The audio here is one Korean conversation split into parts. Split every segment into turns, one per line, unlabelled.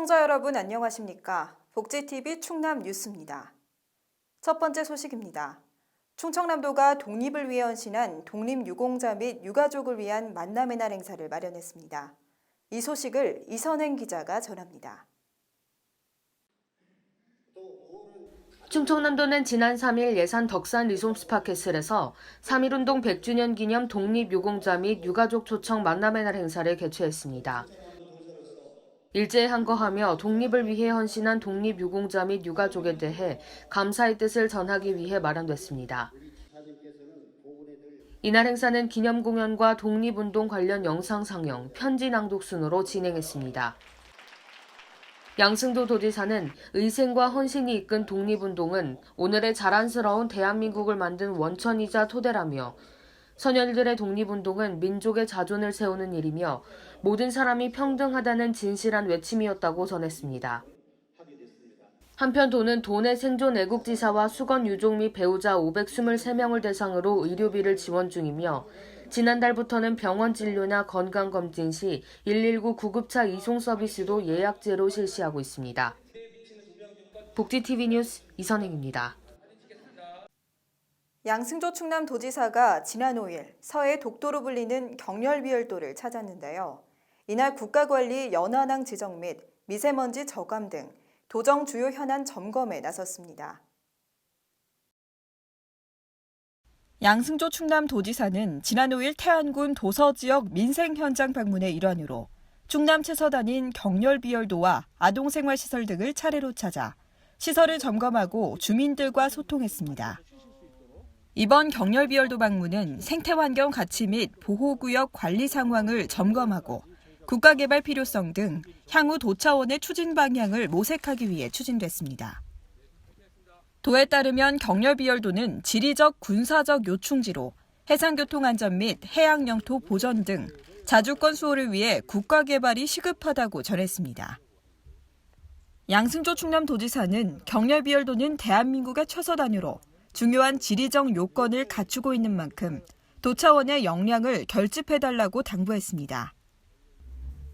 시청자 여러분 안녕하십니까? 복지TV 충남 뉴스입니다. 첫 번째 소식입니다. 충청남도가 독립을 위해 헌신한 독립유공자 및 유가족을 위한 만남의 날 행사를 마련했습니다. 이 소식을 이선행 기자가 전합니다.
충청남도는 지난 3일 예산 덕산 리솜스파캐슬에서 3.1운동 100주년 기념 독립유공자 및 유가족 초청 만남의 날 행사를 개최했습니다. 일제에 항거하며 독립을 위해 헌신한 독립유공자 및 유가족에 대해 감사의 뜻을 전하기 위해 마련됐습니다. 이날 행사는 기념 공연과 독립운동 관련 영상 상영, 편지 낭독 순으로 진행했습니다. 양승도 도지사는 의생과 헌신이 이끈 독립운동은 오늘의 자랑스러운 대한민국을 만든 원천이자 토대라며 선열들의 독립운동은 민족의 자존을 세우는 일이며 모든 사람이 평등하다는 진실한 외침이었다고 전했습니다. 한편 도는 도내 생존 애국지사와 수건 유족 및 배우자 523명을 대상으로 의료비를 지원 중이며 지난달부터는 병원 진료나 건강검진 시 119 구급차 이송 서비스도 예약제로 실시하고 있습니다. 복지TV 뉴스 이선행입니다.
양승조 충남도지사가 지난 5일 서해 독도로 불리는 경렬비열도를 찾았는데요. 이날 국가관리 연안항 지정 및 미세먼지 저감 등 도정 주요 현안 점검에 나섰습니다. 양승조 충남도지사는 지난 5일 태안군 도서지역 민생 현장 방문의 일환으로 충남 채서단인 경렬비열도와 아동생활시설 등을 차례로 찾아 시설을 점검하고 주민들과 소통했습니다. 이번 경렬비열도 방문은 생태환경 가치 및 보호구역 관리 상황을 점검하고 국가개발 필요성 등 향후 도 차원의 추진 방향을 모색하기 위해 추진됐습니다. 도에 따르면 경렬비열도는 지리적 군사적 요충지로 해상교통안전 및 해양영토 보전 등 자주권 수호를 위해 국가개발이 시급하다고 전했습니다. 양승조 충남도지사는 경렬비열도는 대한민국의 최서단으로 중요한 지리적 요건을 갖추고 있는 만큼 도 차원의 역량을 결집해달라고 당부했습니다.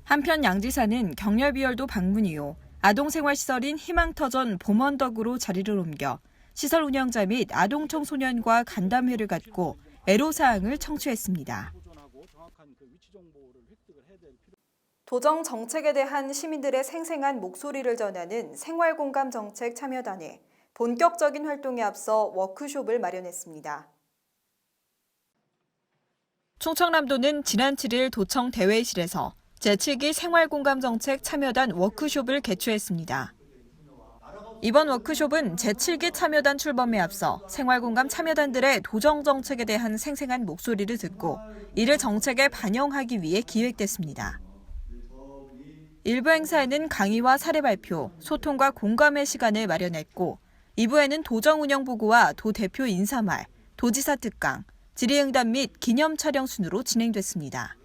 한편 양 지사는 경렬비열도 방문 이후 아동생활시설인 희망터전 봄언덕으로 자리를 옮겨 시설 운영자 및 아동청소년과 간담회를 갖고 애로사항을 청취했습니다. 도정 정책에 대한 시민들의 생생한 목소리를 전하는 생활공감정책 참여단이 본격적인 활동에 앞서 워크숍을 마련했습니다. 충청남도는 지난 7일 도청 대회실에서 제7기 생활공감정책 참여단 워크숍을 개최했습니다. 이번 워크숍은 제7기 참여단 출범에 앞서 생활공감 참여단들의 도정정책에 대한 생생한 목소리를 듣고 이를 정책에 반영하기 위해 기획됐습니다. 일부 행사에는 강의와 사례 발표, 소통과 공감의 시간을 마련했고 2부에는 도정운영보고와 도 대표 인사말, 도지사 특강, 질의응답 및 기념 촬영 순으로 진행됐습니다.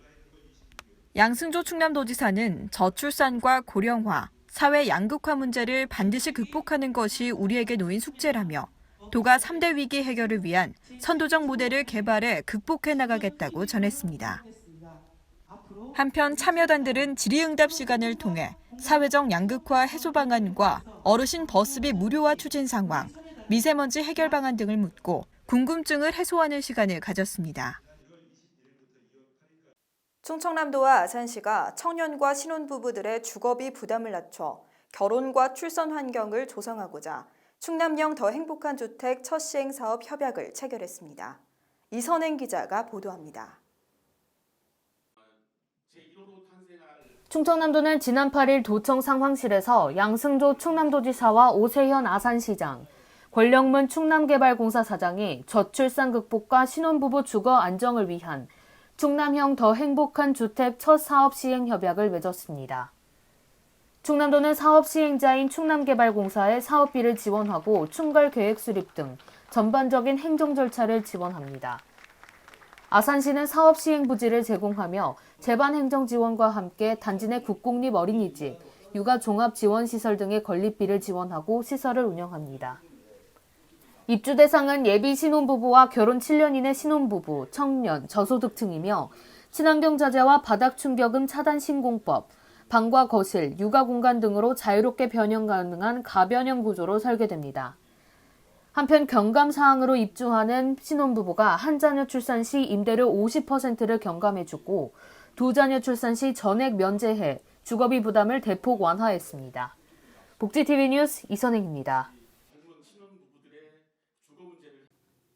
양승조 충남도지사는 저출산과 고령화, 사회 양극화 문제를 반드시 극복하는 것이 우리에게 놓인 숙제라며 도가 3대 위기 해결을 위한 선도적 모델을 개발해 극복해 나가겠다고 전했습니다. 한편 참여단들은 질의응답 시간을 통해 사회적 양극화 해소 방안과 어르신 버스비 무료화 추진 상황, 미세먼지 해결 방안 등을 묻고 궁금증을 해소하는 시간을 가졌습니다. 충청남도와 아산시가 청년과 신혼부부들의 주거비 부담을 낮춰 결혼과 출산 환경을 조성하고자 충남형 더 행복한 주택 첫 시행 사업 협약을 체결했습니다. 이선행 기자가 보도합니다.
충청남도는 지난 8일 도청 상황실에서 양승조 충남도지사와 오세현 아산시장, 권령문 충남개발공사 사장이 저출산 극복과 신혼부부 주거 안정을 위한 충남형 더 행복한 주택 첫 사업 시행 협약을 맺었습니다. 충남도는 사업 시행자인 충남개발공사에 사업비를 지원하고 충갈 계획 수립 등 전반적인 행정 절차를 지원합니다. 아산시는 사업 시행 부지를 제공하며 제반 행정 지원과 함께 단지 내 국공립 어린이집, 육아 종합 지원 시설 등의 건립비를 지원하고 시설을 운영합니다. 입주 대상은 예비 신혼부부와 결혼 7년 이내 신혼부부, 청년, 저소득층이며 친환경 자재와 바닥 충격음 차단 신공법, 방과 거실, 육아 공간 등으로 자유롭게 변형 가능한 가변형 구조로 설계됩니다. 한편 경감 사항으로 입주하는 신혼부부가 한 자녀 출산 시 임대료 50%를 경감해주고 두 자녀 출산 시 전액 면제해 주거비 부담을 대폭 완화했습니다. 복지TV 뉴스 이선행입니다.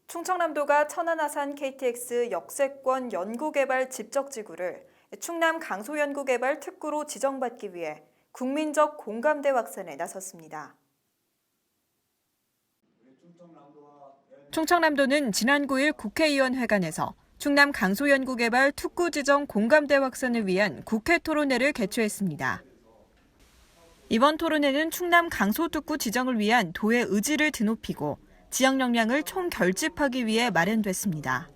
충청남도가 천안아산 KTX 역세권 연구개발 집적지구를 충남 강소연구개발 특구로 지정받기 위해 국민적 공감대 확산에 나섰습니다. 충청남도는 지난 9일 국회의원회관에서 충남 강소연구개발 특구 지정 공감대 확산을 위한 국회 토론회를 개최했습니다. 이번 토론회는 충남 강소특구 지정을 위한 도의 의지를 드높이고 지역 역량을 총결집하기 위해 마련됐습니다.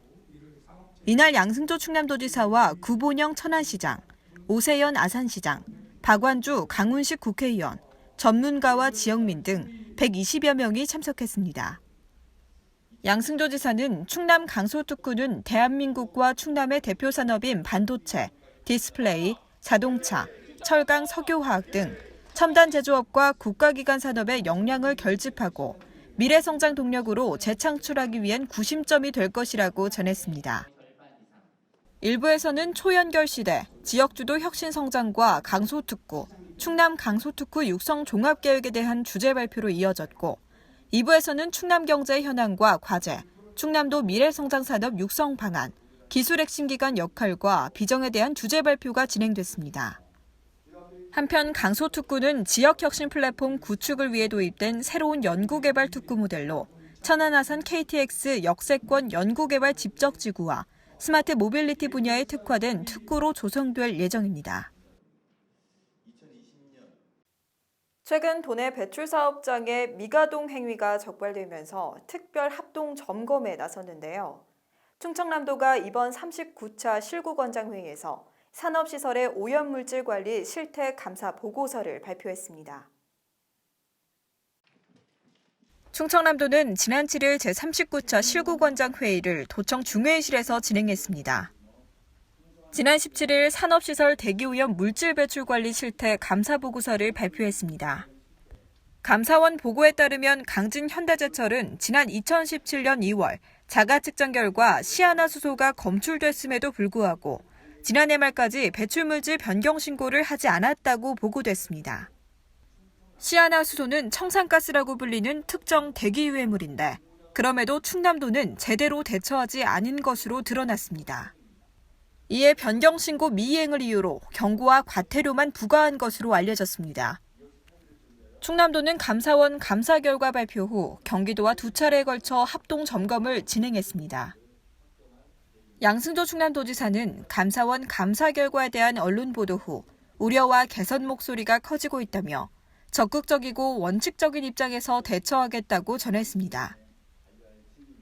이날 양승조 충남도지사와 구본영 천안시장, 오세연 아산시장, 박완주 강훈식 국회의원, 전문가와 지역민 등 120여 명이 참석했습니다. 양승조 지사는 충남 강소특구는 대한민국과 충남의 대표 산업인 반도체, 디스플레이, 자동차, 철강, 석유화학 등 첨단 제조업과 국가기관 산업의 역량을 결집하고 미래 성장 동력으로 재창출하기 위한 구심점이 될 것이라고 전했습니다. 일부에서는 초연결 시대, 지역주도 혁신 성장과 강소특구, 충남 강소특구 육성 종합계획에 대한 주제 발표로 이어졌고 2부에서는 충남 경제 현황과 과제, 충남도 미래성장산업 육성 방안, 기술 핵심 기관 역할과 비전에 대한 주제 발표가 진행됐습니다. 한편 강소특구는 지역혁신 플랫폼 구축을 위해 도입된 새로운 연구개발 특구 모델로 천안아산 KTX 역세권 연구개발 집적지구와 스마트 모빌리티 분야에 특화된 특구로 조성될 예정입니다. 최근 도내 배출 사업장의 미가동 행위가 적발되면서 특별 합동 점검에 나섰는데요. 충청남도가 이번 39차 실구권장회의에서 산업시설의 오염물질 관리 실태 감사 보고서를 발표했습니다. 충청남도는 지난 7일 제39차 실구권장회의를 도청 중회의실에서 진행했습니다. 지난 17일 산업시설 대기오염 물질 배출 관리 실태 감사 보고서를 발표했습니다. 감사원 보고에 따르면 강진현대제철은 지난 2017년 2월 자가 측정 결과 시아나수소가 검출됐음에도 불구하고 지난해 말까지 배출물질 변경 신고를 하지 않았다고 보고됐습니다. 시아나수소는 청산가스라고 불리는 특정 대기유해물인데 그럼에도 충남도는 제대로 대처하지 않은 것으로 드러났습니다. 이에 변경 신고 미이행을 이유로 경고와 과태료만 부과한 것으로 알려졌습니다. 충남도는 감사원 감사 결과 발표 후 경기도와 두 차례에 걸쳐 합동 점검을 진행했습니다. 양승조 충남도지사는 감사원 감사 결과에 대한 언론 보도 후 우려와 개선 목소리가 커지고 있다며 적극적이고 원칙적인 입장에서 대처하겠다고 전했습니다.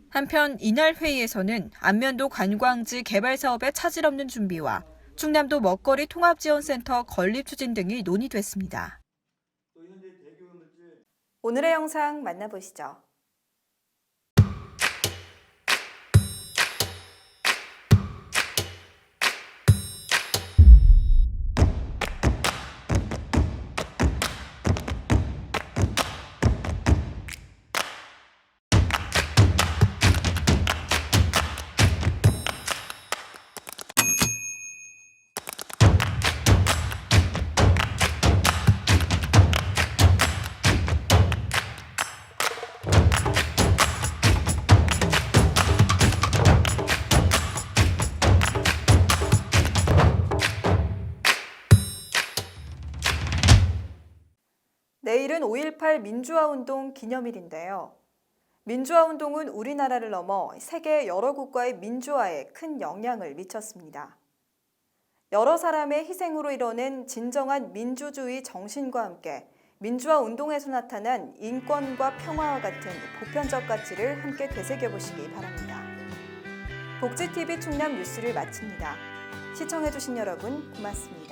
한편 이날 회의에서는 안면도 관광지 개발 사업의 차질 없는 준비와 충남도 먹거리 통합지원센터 건립 추진 등이 논의됐습니다. 오늘의 영상 만나보시죠. 내일은 5.18 민주화운동 기념일인데요. 민주화운동은 우리나라를 넘어 세계 여러 국가의 민주화에 큰 영향을 미쳤습니다. 여러 사람의 희생으로 이뤄낸 진정한 민주주의 정신과 함께 민주화 운동에서 나타난 인권과 평화와 같은 보편적 가치를 함께 되새겨보시기 바랍니다. 복지TV 충남 뉴스를 마칩니다. 시청해주신 여러분 고맙습니다.